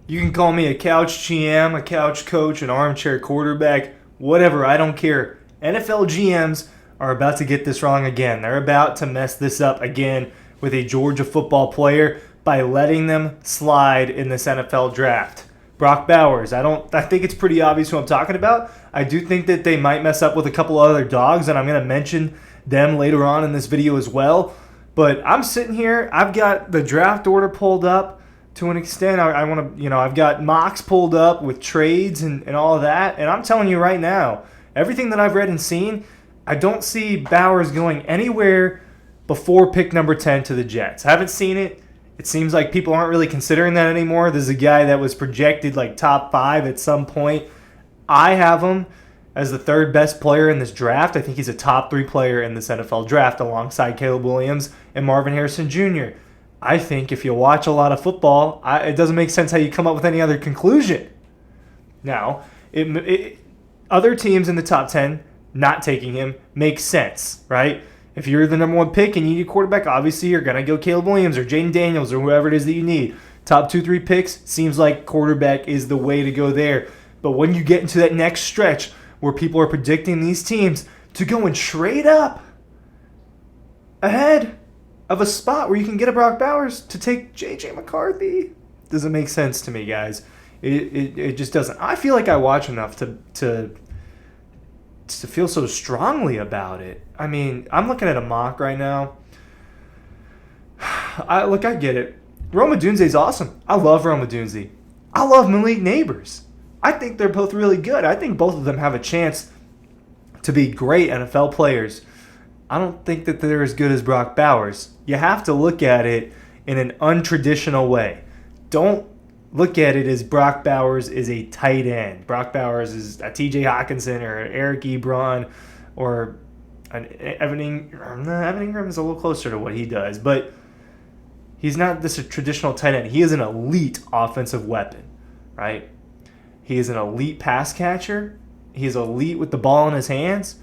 You can call me a couch GM, a couch coach, an armchair quarterback, whatever, I don't care. NFL GMs are about to get this wrong again. They're about to mess this up again with a Georgia football player by letting them slide in this NFL draft. Brock Bowers, I think it's pretty obvious who I'm talking about. I do think that they might mess up with a couple other dogs, and I'm going to mention them later on in this video as well. But I'm sitting here, I've got the draft order pulled up to an extent. I want to, I've got mocks pulled up with trades and all of that. And I'm telling you right now, everything that I've read and seen, I don't see Bowers going anywhere before pick number 10 to the Jets. I haven't seen it. It seems like people aren't really considering that anymore. There's a guy that was projected like top 5 at some point. I have him as the third best player in this draft. I think he's a top 3 player in this NFL draft alongside Caleb Williams and Marvin Harrison Jr. I think if you watch a lot of football, it doesn't make sense how you come up with any other conclusion. Now, other teams in the top 10 not taking him makes sense, right? If you're the number 1 pick and you need a quarterback, obviously you're going to go Caleb Williams or Jaden Daniels or whoever it is that you need. Top 2-3 picks, seems like quarterback is the way to go there. But when you get into that next stretch where people are predicting these teams to go and trade up ahead of a spot where you can get a Brock Bowers to take J.J. McCarthy, doesn't make sense to me, guys. It just doesn't. I feel like I watch enough to feel so strongly about it. I mean, I'm looking at a mock right now. I get it. Rome Odunze's awesome. I love Rome Odunze. I love Malik Neighbors. I think they're both really good. I think both of them have a chance to be great NFL players. I don't think that they're as good as Brock Bowers. You have to look at it in an untraditional way. Don't look at it as Brock Bowers is a tight end. Brock Bowers is a T.J. Hawkinson or an Eric Ebron or an Evan Ingram. Evan Ingram is a little closer to what he does, but he's not this traditional tight end. He is an elite offensive weapon, right? He is an elite pass catcher. He's elite with the ball in his hands.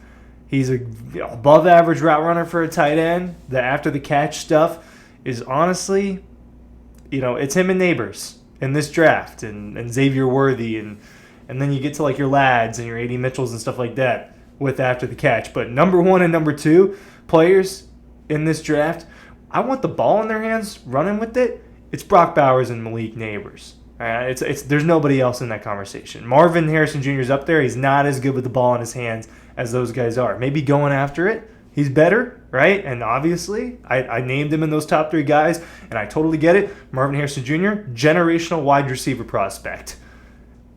He's a above average route runner for a tight end. The after the catch stuff is honestly, it's him and Neighbors in this draft and Xavier Worthy and then you get to like your Lads and your A.D. Mitchells and stuff like that with after the catch. But number 1 and number 2 players in this draft, I want the ball in their hands running with it. It's Brock Bowers and Malik Neighbors. There's nobody else in that conversation. Marvin Harrison Jr. is up there. He's not as good with the ball in his hands as those guys are. Maybe going after it, he's better, right? And obviously, I named him in those top 3 guys, and I totally get it. Marvin Harrison Jr., generational wide receiver prospect.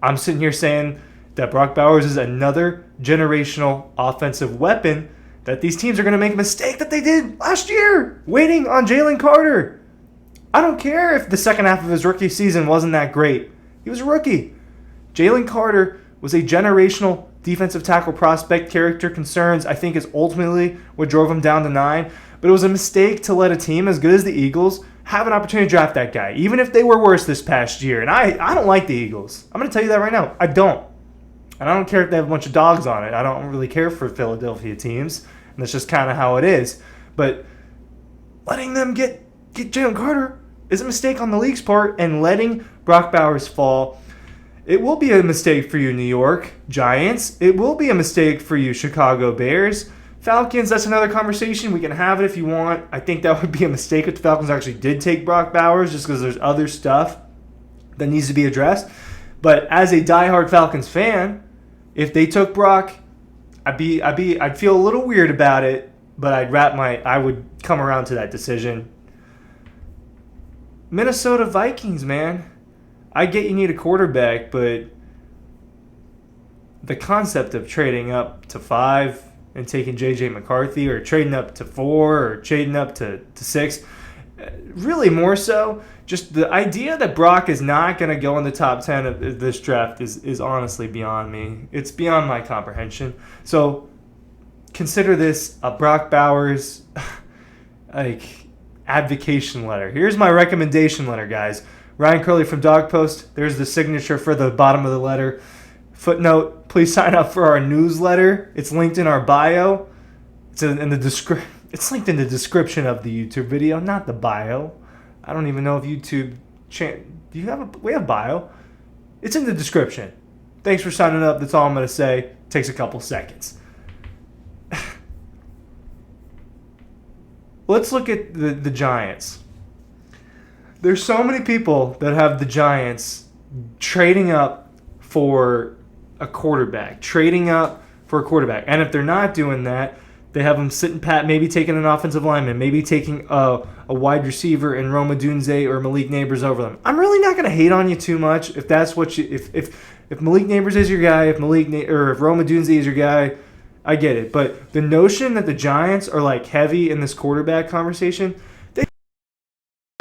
I'm sitting here saying that Brock Bowers is another generational offensive weapon that these teams are going to make a mistake that they did last year, waiting on Jalen Carter. I don't care if the second half of his rookie season wasn't that great. He was a rookie. Jalen Carter was a generational defensive tackle prospect. Character concerns, I think, is ultimately what drove him down to 9. But it was a mistake to let a team as good as the Eagles have an opportunity to draft that guy, even if they were worse this past year. And I don't like the Eagles. I'm going to tell you that right now. I don't. And I don't care if they have a bunch of dogs on it. I don't really care for Philadelphia teams. And that's just kind of how it is. But letting them get Jalen Carter is a mistake on the league's part, and letting Brock Bowers fall, it will be a mistake for you, New York Giants. It will be a mistake for you, Chicago Bears. Falcons, that's another conversation. We can have it if you want. I think that would be a mistake if the Falcons actually did take Brock Bowers, just because there's other stuff that needs to be addressed. But as a diehard Falcons fan, if they took Brock, I'd feel a little weird about it, but I would come around to that decision. Minnesota Vikings, man. I get you need a quarterback, but the concept of trading up to 5 and taking J.J. McCarthy, or trading up to 4 or trading up to 6, really more so, just the idea that Brock is not going to go in the top 10 of this draft is honestly beyond me. It's beyond my comprehension. So consider this a Brock Bowers advocation letter. Here's my recommendation letter, guys. Ryan Curley from Dawg Post. There's the signature for the bottom of the letter. Footnote, please sign up for our newsletter. It's linked in our bio. It's in the It's linked in the description of the YouTube video, not the bio. I don't even know if YouTube Do you have a? We have bio. It's in the description. Thanks for signing up. That's all I'm going to say. Takes a couple seconds. Let's look at the Giants. There's so many people that have the Giants trading up for a quarterback. And if they're not doing that, they have them sitting pat, maybe taking an offensive lineman, maybe taking a wide receiver in Roma Dunze or Malik Neighbors over them. I'm really not going to hate on you too much if that's what you if Malik Neighbors is your guy, if Roma Dunze is your guy, I get it. But the notion that the Giants are like heavy in this quarterback conversation, they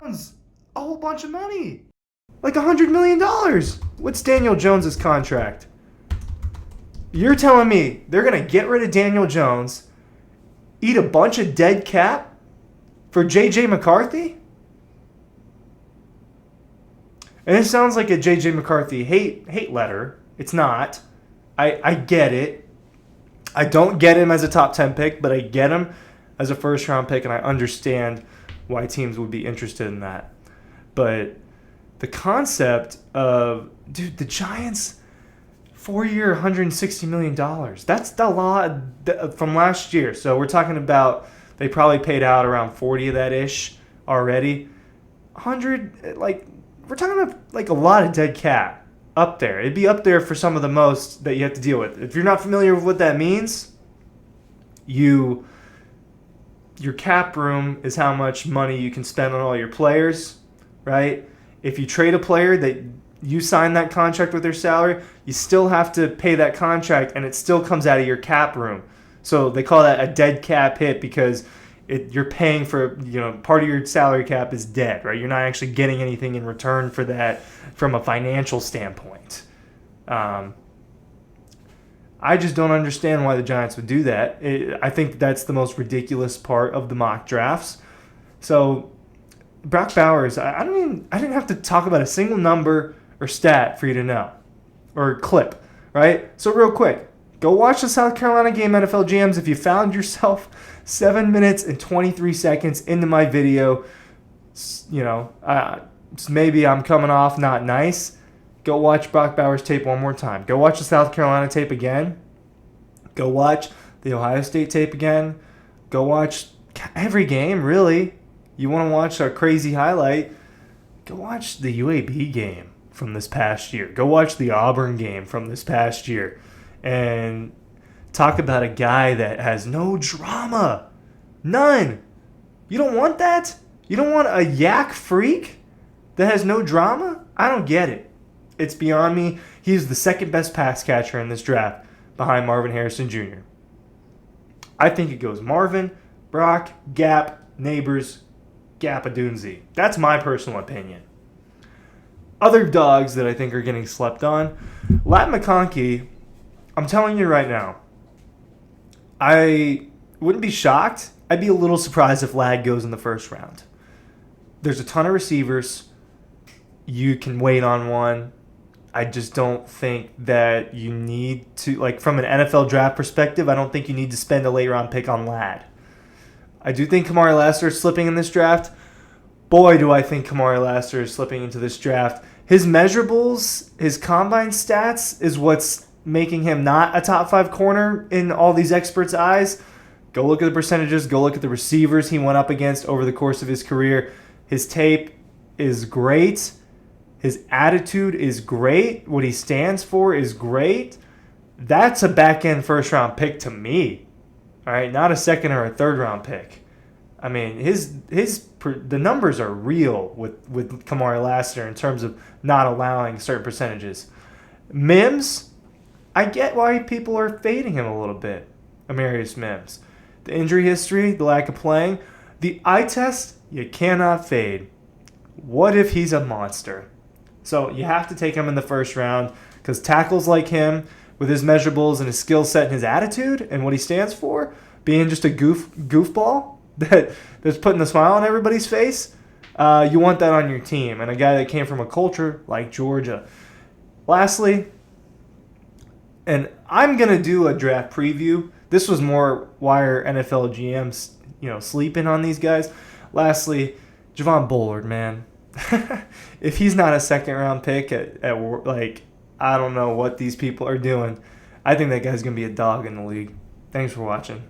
a whole bunch of money. Like $100 million. What's Daniel Jones' contract? You're telling me they're going to get rid of Daniel Jones, eat a bunch of dead cap for J.J. McCarthy? And it sounds like a J.J. McCarthy hate letter. It's not. I get it. I don't get him as a top 10 pick, but I get him as a first-round pick, and I understand why teams would be interested in that. But the concept of, dude, the Giants, 4-year, $160 million. That's a lot from last year. So we're talking about they probably paid out around 40 of that-ish already. 100, like, we're talking about like a lot of dead cap up there. It'd be up there for some of the most that you have to deal with. If you're not familiar with what that means, your cap room is how much money you can spend on all your players, right? If you trade a player that you sign that contract with their salary, you still have to pay that contract, and it still comes out of your cap room. So they call that a dead cap hit because you're paying for, part of your salary cap is dead, right? You're not actually getting anything in return for that from a financial standpoint. I just don't understand why the Giants would do that. I think that's the most ridiculous part of the mock drafts. So Brock Bowers, I didn't have to talk about a single number or stat for you to know, or clip, right? So real quick, go watch the South Carolina game, NFL GMs. If you found yourself 7 minutes and 23 seconds into my video, maybe I'm coming off not nice. Go watch Brock Bowers' tape one more time. Go watch the South Carolina tape again. Go watch the Ohio State tape again. Go watch every game, really. You want to watch a crazy highlight, go watch the UAB game from this past year. Go watch the Auburn game from this past year. And talk about a guy that has no drama. None. You don't want that? You don't want a yak freak that has no drama? I don't get it. It's beyond me. He's the second best pass catcher in this draft behind Marvin Harrison Jr. I think it goes Marvin, Brock, Gap, Neighbors, Gappadunzi. That's my personal opinion. Other dogs that I think are getting slept on. Lat McConkey, I'm telling you right now, I wouldn't be shocked. I'd be a little surprised if Lag goes in the first round. There's a ton of receivers. You can wait on one. I just don't think that you need to, like, from an NFL draft perspective, I don't think you need to spend a late round pick on Lad. I do think Kamari Lassiter is slipping in this draft. Boy, do I think Kamari Lassiter is slipping into this draft. His measurables, his combine stats is what's making him not a top 5 corner in all these experts' eyes. Go look at the percentages. Go look at the receivers he went up against over the course of his career. His tape is great. His attitude is great. What he stands for is great. That's a back-end first-round pick to me. All right, not a second or a third-round pick. I mean, the numbers are real with Kamari Lassiter in terms of not allowing certain percentages. Mims, I get why people are fading him a little bit. Amarius Mims. The injury history, the lack of playing. The eye test, you cannot fade. What if he's a monster? So you have to take him in the first round because tackles like him, with his measurables and his skill set and his attitude and what he stands for, being just a goofball that's putting a smile on everybody's face, you want that on your team. And a guy that came from a culture like Georgia. Lastly, and I'm going to do a draft preview. This was more why are NFL GMs, sleeping on these guys. Lastly, Javon Bullard, man. If he's not a second round pick at like, I don't know what these people are doing. I think that guy's going to be a dog in the league. Thanks for watching.